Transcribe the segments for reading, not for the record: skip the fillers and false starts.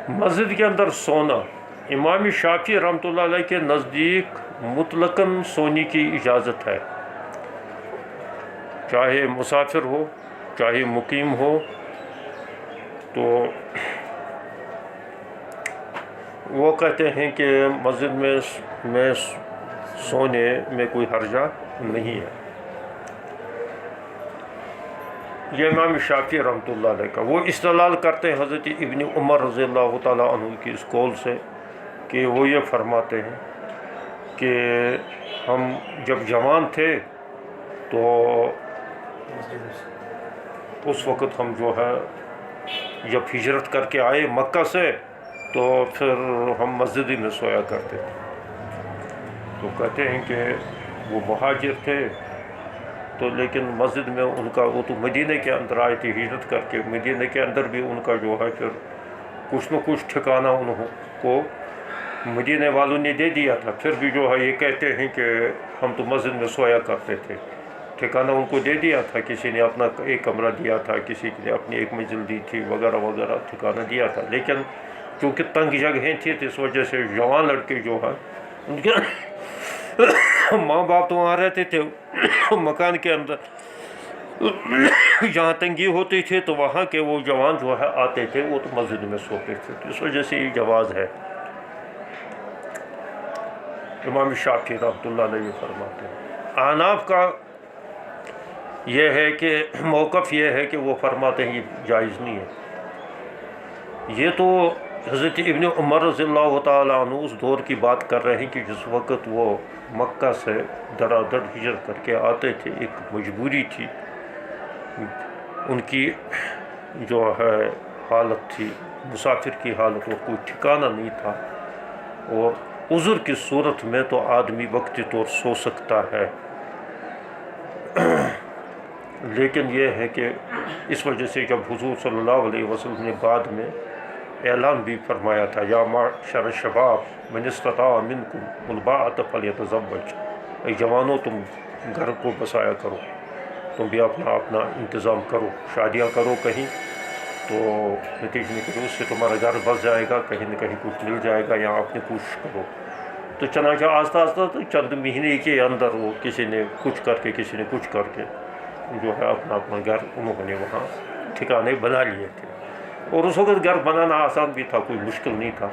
مسجد کے اندر سونا امام شافعی رحمۃ اللہ علیہ کے نزدیک مطلقاً سونے کی اجازت ہے، چاہے مسافر ہو چاہے مقیم ہو، تو وہ کہتے ہیں کہ مسجد میں سونے میں کوئی حرجہ نہیں ہے۔ یہ امام شافعی رحمۃ اللہ علیہ کا، وہ استدلال کرتے ہیں حضرت ابن عمر رضی اللہ تعالیٰ عنہ کی اس قول سے کہ وہ یہ فرماتے ہیں کہ ہم جب جوان تھے تو اس وقت ہم جو ہے جب ہجرت کر کے آئے مکہ سے تو پھر ہم مسجد ہی میں سویا کرتے تھے۔ تو کہتے ہیں کہ وہ مہاجر تھے تو لیکن مسجد میں ان کا، وہ تو مدینہ کے اندر آئے تھے ہجرت کر کے، مدینہ کے اندر بھی ان کا جو ہے پھر کچھ نہ کچھ ٹھکانہ انہوں کو مدینہ والوں نے دے دیا تھا، پھر بھی جو ہے یہ کہتے ہیں کہ ہم تو مسجد میں سویا کرتے تھے۔ ٹھکانہ ان کو دے دیا تھا، کسی نے اپنا ایک کمرہ دیا تھا، کسی نے اپنی ایک منزل دی تھی، وغیرہ وغیرہ ٹھکانہ دیا تھا، لیکن چونکہ تنگ جگہیں تھیں تو اس وجہ سے جوان لڑکے جو ہے ان کے ماں باپ تو وہاں رہتے تھے مکان کے اندر، جہاں تنگی ہوتی تھی تو وہاں کے وہ جوان جو ہے آتے تھے، وہ تو مسجد میں سوتے تھے، تو اس وجہ سے یہ جواز ہے۔ امام شافعی رحمۃ اللہ علیہ فرماتے ہیں۔ احناف کا یہ ہے کہ موقف یہ ہے کہ وہ فرماتے ہیں یہ جائز نہیں ہے۔ یہ تو حضرت ابن عمر رضی اللہ تعالیٰ عنہ اس دور کی بات کر رہے ہیں کہ جس وقت وہ مکہ سے دراڈر ہجرت کر کے آتے تھے، ایک مجبوری تھی، ان کی جو ہے حالت تھی مسافر کی حالت، وہ کوئی ٹھکانہ نہیں تھا، اور عذر کی صورت میں تو آدمی وقتی طور سو سکتا ہے، لیکن یہ ہے کہ اس وجہ سے جب حضور صلی اللہ علیہ وسلم نے بعد میں اعلان بھی فرمایا تھا، یا معشر الشباب من استطاع منکم الباءۃ فلیتزوج، اے جوانوں تم گھر کو بسایا کرو، تم بھی اپنا انتظام کرو، شادیاں کرو کہیں، تو نتیجے نکلے اس سے تمہارا گھر بس جائے گا، کہیں نہ کہیں کچھ مل جائے گا، یا اپنی کوشش کرو۔ تو چنانچہ آہستہ آہستہ تو چند مہینے کے اندر وہ کسی نے کچھ کر کے کسی نے کچھ کر کے جو ہے اپنا گھر انہوں نے وہاں ٹھکانے بنا لیے تھے۔ اور اس وقت گھر بنانا آسان بھی تھا، کوئی مشکل نہیں تھا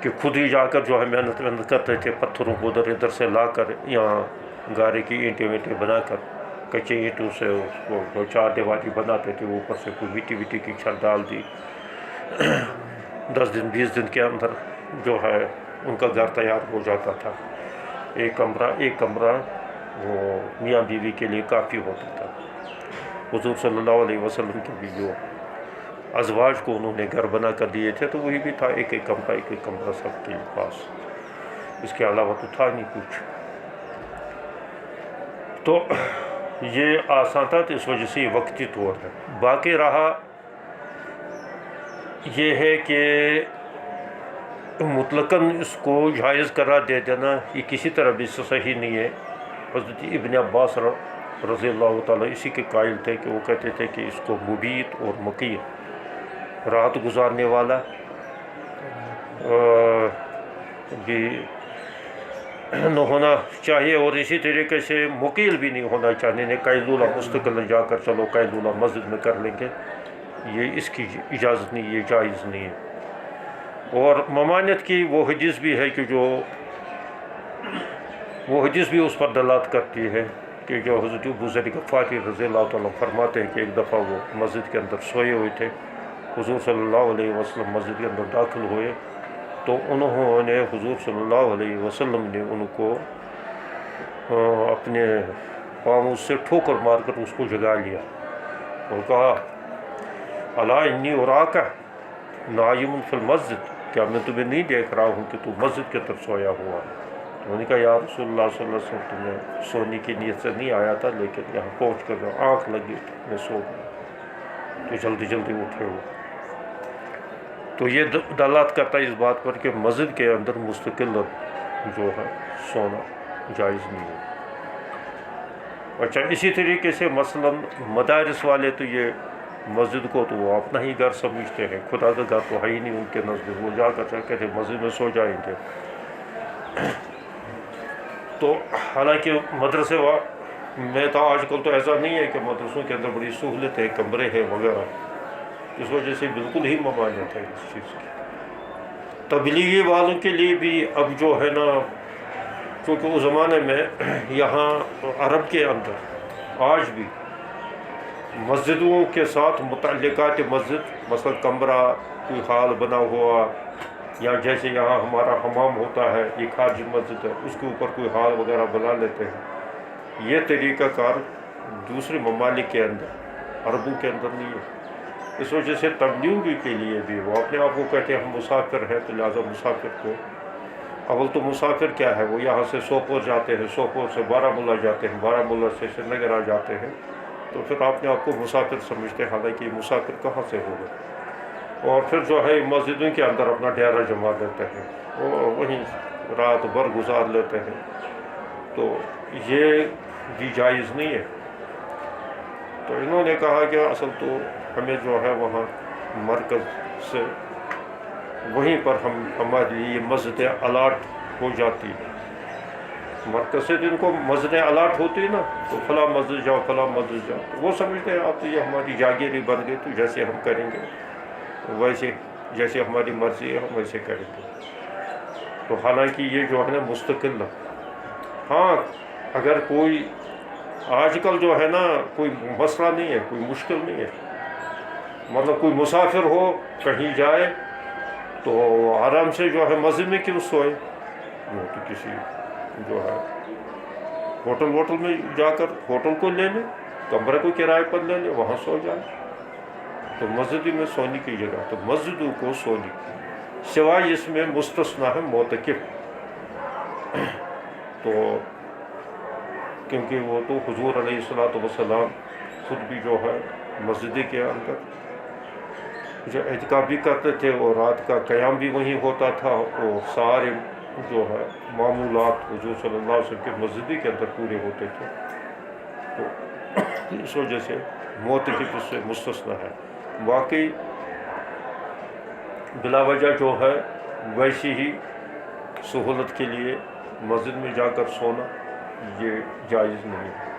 کہ خود ہی جا کر جو ہے محنت کرتے تھے، پتھروں کو ادھر ادھر سے لا کر، یہاں گارے کی اینٹیں وینٹیں بنا کر، کچے اینٹوں سے اس کو جو چار دیواری بناتے تھے، اوپر سے کوئی مٹی کی چھت ڈال دی، 10 دن 20 دن کے اندر جو ہے ان کا گھر تیار ہو جاتا تھا۔ ایک کمرہ وہ میاں بیوی کے لیے کافی ہوتا تھا۔ حضور صلی اللہ علیہ وسلم کے بھی جو ازواج کو انہوں نے گھر بنا کر دیے تھے تو وہی بھی تھا، ایک کمرہ سب کے پاس، اس کے علاوہ تو تھا نہیں کچھ۔ تو یہ آسان تھا، تو اس وجہ سے یہ وقتی طور ہے۔ باقی رہا یہ ہے کہ مطلقاً اس کو جائز قرار دے دینا یہ کسی طرح بھی صحیح نہیں ہے۔ حضرت ابن عباس رضی اللہ تعالیٰ اسی کے قائل تھے کہ وہ کہتے تھے کہ اس کو مبیت اور مقیم، رات گزارنے والا بھی نہ ہونا چاہیے، اور اسی طریقے سے مقیل بھی نہیں ہونا چاہیے، نہیں قیلولہ مستقل جا کر چلو قیلولہ مسجد میں کر لیں گے، یہ اس کی اجازت نہیں، یہ جائز نہیں ہے۔ اور ممانعت کی وہ حدیث بھی ہے کہ وہ حدیث بھی اس پر دلالت کرتی ہے کہ جو حضرت ابو ذر غفاری رضی اللہ تعالیٰ فرماتے ہیں کہ ایک دفعہ وہ مسجد کے اندر سوئے ہوئے تھے، حضور صلی اللہ علیہ وسلم مسجد کے اندر داخل ہوئے تو انہوں نے، حضور صلی اللہ علیہ وسلم نے ان کو اپنے پاؤں سے ٹھوکر مار کر اس کو جگا لیا اور کہا، الا انی اراک نائم فی المسجد، کیا میں تمہیں نہیں دیکھ رہا ہوں کہ تو مسجد کے اندر سویا ہوا ہے؟ تو انہوں نے کہا، یا رسول اللہ صلی اللہ علیہ وسلم تمہیں سونے کی نیت سے نہیں آیا تھا، لیکن یہاں پہنچ کر آنکھ لگی تو میں سو گیا، تو جلدی اٹھے ہوئے۔ تو یہ دلالت کرتا ہے اس بات پر کہ مسجد کے اندر مستقل جو ہے سونا جائز نہیں ہے۔ اچھا، اسی طریقے سے مثلا مدارس والے تو یہ مسجد کو تو وہ اپنا ہی گھر سمجھتے ہیں، خدا کا گھر تو ہے ہی نہیں ان کے نزدیک، وہ جا کر کہتے ہیں مسجد میں سو جائیں گے۔ تو حالانکہ مدرسے میں تو آج کل تو ایسا نہیں ہے کہ مدرسوں کے اندر بڑی سہولت ہے، کمرے ہیں وغیرہ، اس وجہ سے بالکل ہی ممانعت ہے اس چیز کی۔ تبلیغی والوں کے لیے بھی اب جو ہے نا، کیونکہ اس زمانے میں یہاں عرب کے اندر آج بھی مسجدوں کے ساتھ متعلقات مسجد، مثلا کمرہ کوئی ہال بنا ہوا، یا جیسے یہاں ہمارا حمام ہوتا ہے، یہ خارجی مسجد ہے، اس کے اوپر کوئی ہال وغیرہ بنا لیتے ہیں۔ یہ طریقہ کار دوسرے ممالک کے اندر، عربوں کے اندر نہیں ہے۔ اس وجہ سے تبلیغی کے لیے بھی وہ اپنے آپ کو کہتے ہیں ہم مسافر ہیں، تو لہٰذا مسافر کو اول تو مسافر کیا ہے، وہ یہاں سے سوپور جاتے ہیں، سوپور سے بارہمولہ جاتے ہیں، بارہمولہ سے سری نگر آ جاتے ہیں، تو پھر اپنے آپ کو مسافر سمجھتے ہیں، حالانکہ یہ مسافر کہاں سے ہوگا۔ اور پھر جو ہے مسجدوں کے اندر اپنا ڈیرا جما لیتے ہیں، اور وہیں رات بھر گزار لیتے ہیں، تو یہ بھی جائز نہیں ہے۔ تو انہوں نے کہا کہ اصل تو ہمیں جو ہے وہاں مرکز سے وہیں پر ہمارے لیے مسجد الاٹ ہو جاتی، مرکز سے جن کو مسجد الاٹ ہوتی نا، تو فلاں مسجد جاؤ، فلاں مسجد جاؤ، تو وہ سمجھتے ہیں اب تو یہ ہماری جاگیری بن گئی، تو جیسے ہم کریں گے ویسے، جیسے ہماری مرضی ہے ہم ویسے کریں گے۔ تو حالانکہ یہ جو ہے نا مستقل، ہاں اگر کوئی آج کل جو ہے نا کوئی مسئلہ نہیں ہے، کوئی مشکل نہیں ہے، مطلب کوئی مسافر ہو کہیں جائے تو آرام سے جو ہے مسجد میں کیوں سوئے، وہ تو کسی جو ہے ہوٹل میں جا کر ہوٹل کو لے لیں، کمرے کو کرائے پر لے لیں، وہاں سو جائے۔ تو مسجد میں سونے کی جگہ، تو مسجدوں کو سونے کی، سوائے اس میں مستثنا ہے معتکف، تو کیونکہ وہ تو حضور علیہ الصلوۃ والسلام خود بھی جو ہے مسجد کے اندر جو اعتکاف بھی کرتے تھے، اور رات کا قیام بھی وہیں ہوتا تھا، اور سارے جو ہے معمولات حضور صلی اللہ علیہ وسلم کے مسجد کے اندر پورے ہوتے تھے، تو اس وجہ سے معتکف اس سے مستثنا ہے۔ باقی بلا وجہ جو ہے ویسی ہی سہولت کے لیے مسجد میں جا کر سونا یہ جائز نہیں ہے۔